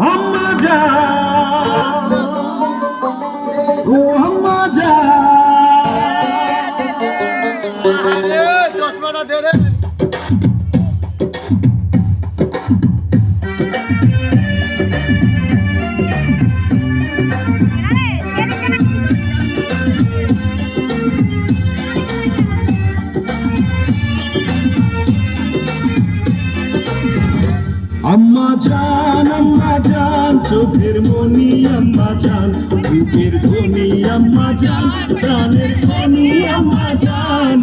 আম্মা জান ও আম্মা জান চশমাটা দে রে আম্মা জান চোখের মনি আম্মা জান বুকের ধনি আম্মা জান প্রাণের ধনি আম্মা জান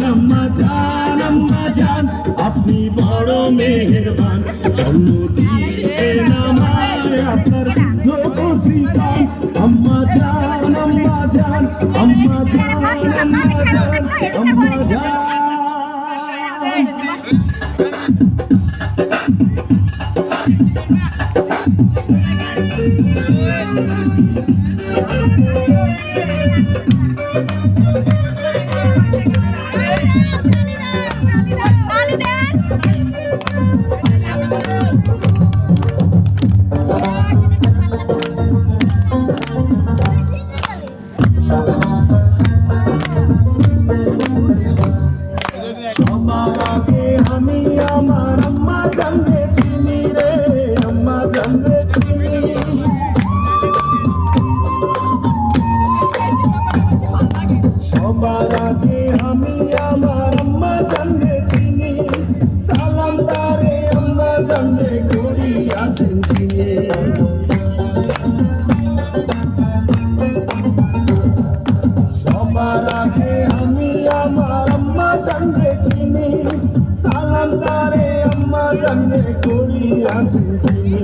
আপনি বড় মেহেরবান জন্ম দিয়েছেন আমায় আপনার দুঃখীদান আম্মা জান আম্মা জান সবার আগে আমি আমার আম্মা জানলে চিনি রে আম্মা জানলে চিনি সবার আগে আমি আমার আম্মা জানলে চিনি সালাম তারে আম্মা জানলে করি আছেন চিনি সবার আগে আমি আমার আম্মা জানলে চিনি সালাম তারে আম্মা জানলে করি আছেন চিনি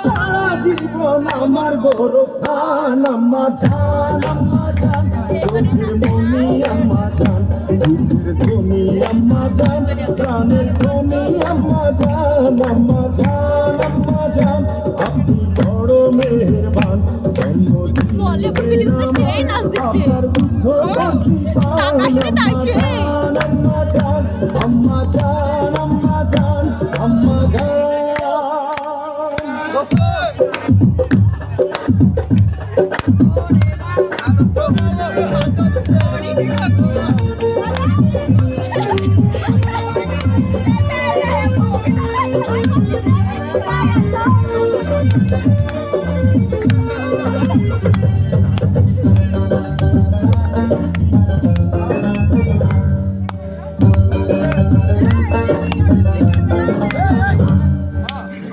সারা জীবন আমার বড় স্থান আম্মা জান চোখের মনি আম্মা জান বুকের ধনি আম্মা জান প্রাণের ধনি আম্মা জান আপনি বড় মেহেরবান জন্ম দিয়েছেন আপনার বুদ্ধ আম্মা জান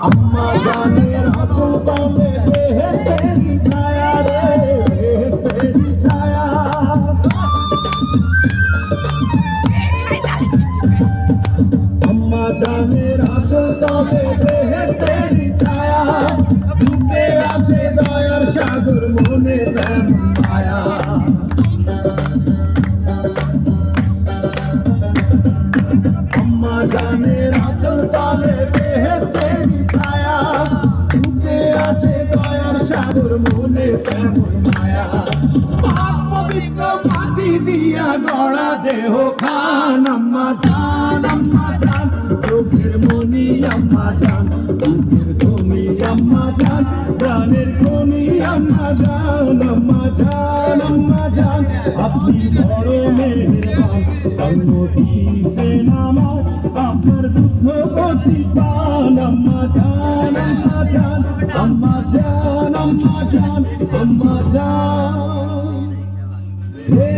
আম্মা জানের আঁচল তলে বেহেশতেরি ছায়া রে বেহেশতেরি ছায়া আম্মা জানের আঁচল তলে বেহেশতেরি ছায়া বুকে আছে দয়ার সাগর মনে তেমন মায়া আম্মা জানের আঁচল তলে বেহেশতেরি ছায়া বুকে আছে দয়ার সাগর মনে তেমন মায়া পাপ পবিত্র মাটি দিয়া গড়া দেহ খান আম্মা জান চোখের মনি আম্মা জান বুকের ধনি আম্মা জান প্রাণের ধনি আম্মা জান আপনি বড় মেহেরবান জন্ম দিয়েছেন আমায় আপনার দুঃখ প্রতিপান আম্মা জান হে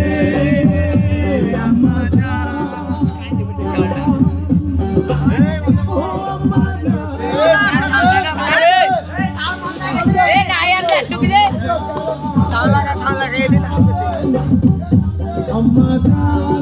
আম্মা জান